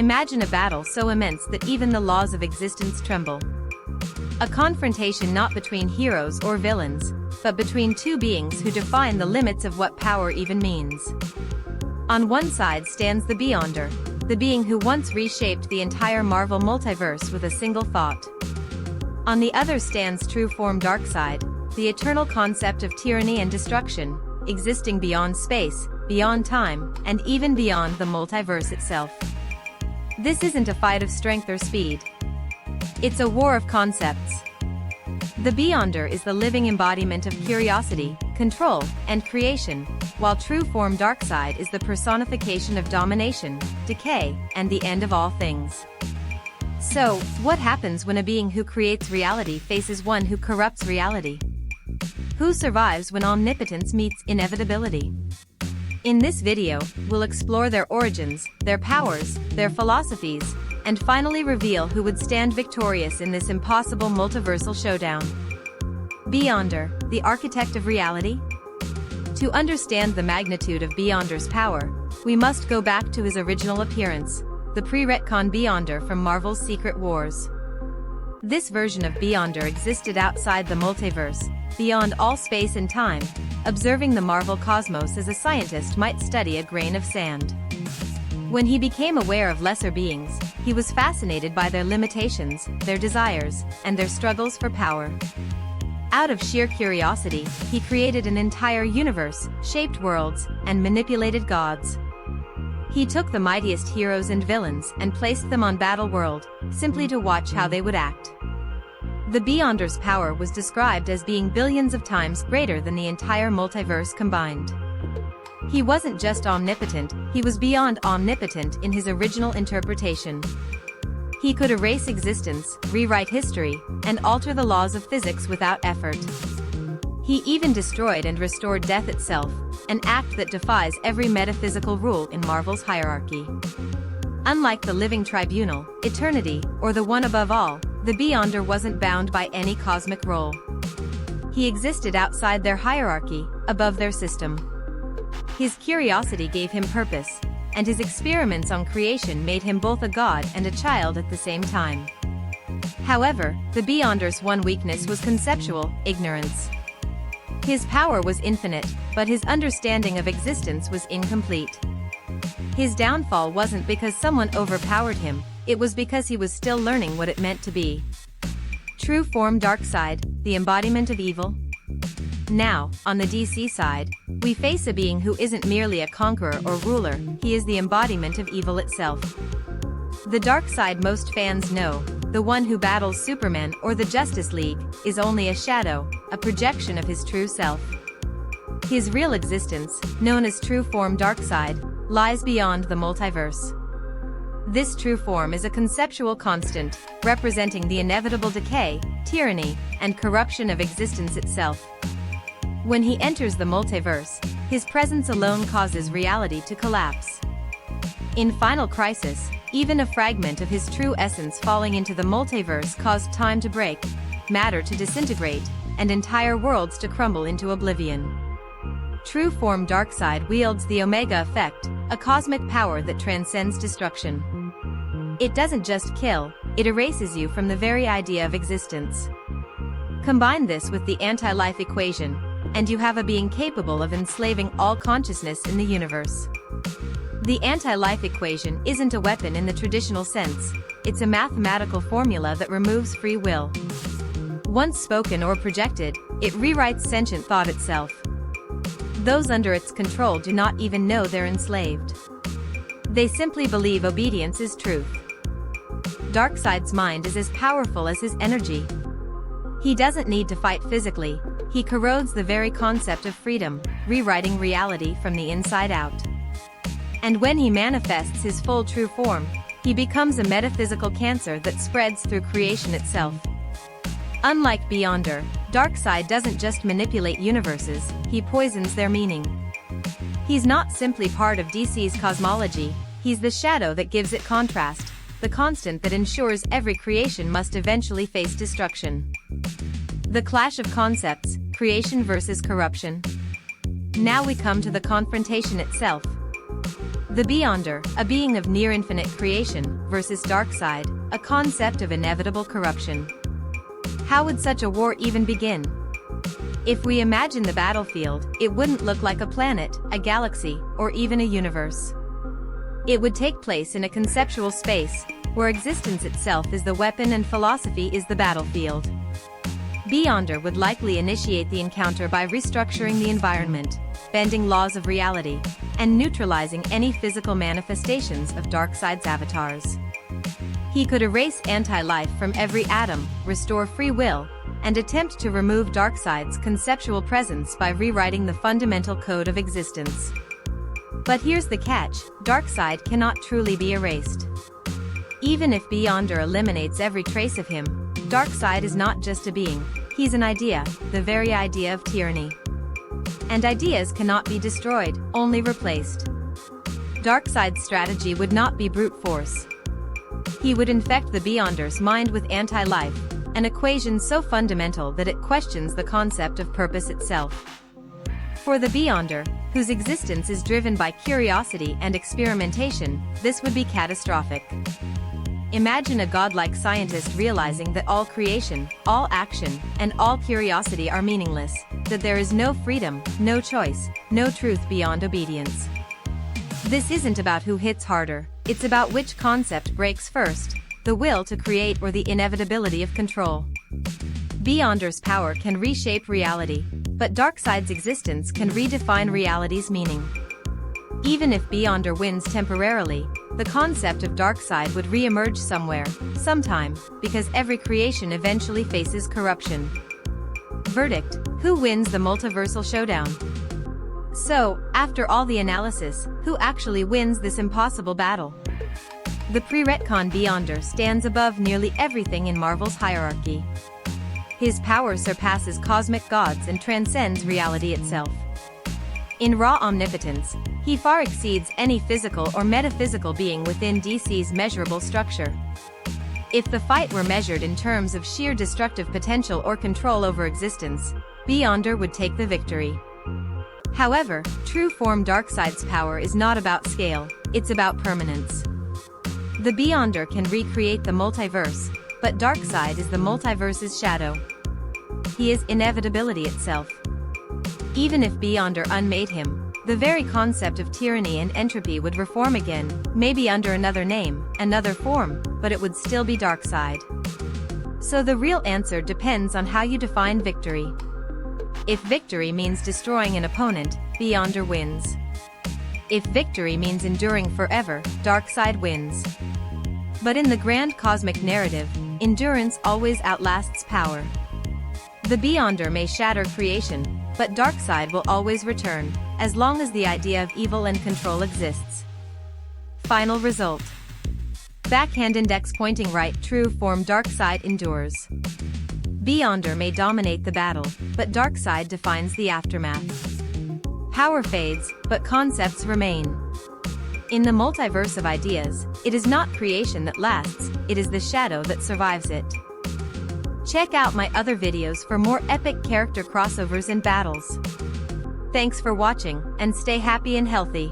Imagine a battle so immense that even the laws of existence tremble. A confrontation not between heroes or villains, but between two beings who define the limits of what power even means. On one side stands the Beyonder, the being who once reshaped the entire Marvel multiverse with a single thought. On the other stands True Form Darkseid, the eternal concept of tyranny and destruction, existing beyond space, beyond time, and even beyond the multiverse itself. This isn't a fight of strength or speed. It's a war of concepts. The Beyonder is the living embodiment of curiosity, control, and creation, while True Form Darkseid is the personification of domination, decay, and the end of all things. So, what happens when a being who creates reality faces one who corrupts reality? Who survives when omnipotence meets inevitability? In this video, we'll explore their origins, their powers, their philosophies, and finally reveal who would stand victorious in this impossible multiversal showdown. Beyonder, the architect of reality? To understand the magnitude of Beyonder's power, we must go back to his original appearance, the Pre-Retcon Beyonder from Marvel's Secret Wars. This version of Beyonder existed outside the multiverse, beyond all space and time, observing the Marvel cosmos as a scientist might study a grain of sand. When he became aware of lesser beings, he was fascinated by their limitations, their desires, and their struggles for power. Out of sheer curiosity, he created an entire universe, shaped worlds, and manipulated gods. He took the mightiest heroes and villains and placed them on Battle World, simply to watch how they would act. The Beyonder's power was described as being billions of times greater than the entire multiverse combined. He wasn't just omnipotent, he was beyond omnipotent in his original interpretation. He could erase existence, rewrite history, and alter the laws of physics without effort. He even destroyed and restored death itself, an act that defies every metaphysical rule in Marvel's hierarchy. Unlike the living tribunal, eternity, or the one above all, the Beyonder wasn't bound by any cosmic role. He existed outside their hierarchy, above their system. His curiosity gave him purpose, and his experiments on creation made him both a god and a child at the same time. However, the Beyonder's one weakness was conceptual ignorance. His power was infinite, but his understanding of existence was incomplete. His downfall wasn't because someone overpowered him, it was because he was still learning what it meant to be. True Form Darkseid, the embodiment of evil. Now, on the DC side, we face a being who isn't merely a conqueror or ruler, he is the embodiment of evil itself. The Darkseid most fans know, the one who battles Superman or the Justice League, is only a shadow, a projection of his true self. His real existence, known as True Form Darkseid, lies beyond the multiverse. This true form is a conceptual constant, representing the inevitable decay, tyranny, and corruption of existence itself. When he enters the multiverse, his presence alone causes reality to collapse. In Final Crisis, even a fragment of his true essence falling into the multiverse caused time to break, matter to disintegrate, and entire worlds to crumble into oblivion. True Form Darkseid wields the Omega Effect, a cosmic power that transcends destruction. It doesn't just kill, it erases you from the very idea of existence. Combine this with the anti-life equation, and you have a being capable of enslaving all consciousness in the universe. The anti-life equation isn't a weapon in the traditional sense, it's a mathematical formula that removes free will. Once spoken or projected, it rewrites sentient thought itself. Those under its control do not even know they're enslaved. They simply believe obedience is truth. Darkseid's mind is as powerful as his energy. He doesn't need to fight physically, he corrodes the very concept of freedom, rewriting reality from the inside out. And when he manifests his full true form, he becomes a metaphysical cancer that spreads through creation itself. Unlike Beyonder, Darkseid doesn't just manipulate universes, he poisons their meaning. He's not simply part of DC's cosmology, he's the shadow that gives it contrast, the constant that ensures every creation must eventually face destruction. The clash of concepts, creation versus corruption. Now we come to the confrontation itself. The Beyonder, a being of near-infinite creation, versus Darkseid, a concept of inevitable corruption. How would such a war even begin? If we imagine the battlefield, it wouldn't look like a planet, a galaxy, or even a universe. It would take place in a conceptual space, where existence itself is the weapon and philosophy is the battlefield. Beyonder would likely initiate the encounter by restructuring the environment, bending laws of reality, and neutralizing any physical manifestations of Darkseid's avatars. He could erase anti-life from every atom, restore free will, and attempt to remove Darkseid's conceptual presence by rewriting the fundamental code of existence. But here's the catch: Darkseid cannot truly be erased. Even if Beyonder eliminates every trace of him, Darkseid is not just a being, he's an idea, the very idea of tyranny. And ideas cannot be destroyed, only replaced. Darkseid's strategy would not be brute force. He would infect the Beyonder's mind with anti-life, an equation so fundamental that it questions the concept of purpose itself. For the Beyonder, whose existence is driven by curiosity and experimentation, this would be catastrophic. Imagine a godlike scientist realizing that all creation, all action, and all curiosity are meaningless, that there is no freedom, no choice, no truth beyond obedience. This isn't about who hits harder, it's about which concept breaks first, the will to create or the inevitability of control. Beyonder's power can reshape reality, but Darkseid's existence can redefine reality's meaning. Even if Beyonder wins temporarily, the concept of Darkseid would re-emerge somewhere, sometime, because every creation eventually faces corruption. Verdict: who wins the Multiversal Showdown? So, after all the analysis, who actually wins this impossible battle? The Pre-Retcon Beyonder stands above nearly everything in Marvel's hierarchy. His power surpasses cosmic gods and transcends reality itself. In raw omnipotence, he far exceeds any physical or metaphysical being within DC's measurable structure. If the fight were measured in terms of sheer destructive potential or control over existence, Beyonder would take the victory. However, True Form Darkseid's power is not about scale, it's about permanence. The Beyonder can recreate the multiverse, but Darkseid is the multiverse's shadow. He is inevitability itself. Even if Beyonder unmade him, the very concept of tyranny and entropy would reform again, maybe under another name, another form, but it would still be Darkseid. So the real answer depends on how you define victory. If victory means destroying an opponent, Beyonder wins. If victory means enduring forever, Darkseid wins. But in the grand cosmic narrative, endurance always outlasts power. The Beyonder may shatter creation, but Darkseid will always return, as long as the idea of evil and control exists. Final result. Backhand index pointing right. True Form Darkseid endures. Beyonder may dominate the battle, but Darkseid defines the aftermath. Power fades, but concepts remain. In the multiverse of ideas, it is not creation that lasts, it is the shadow that survives it. Check out my other videos for more epic character crossovers and battles. Thanks for watching, and stay happy and healthy.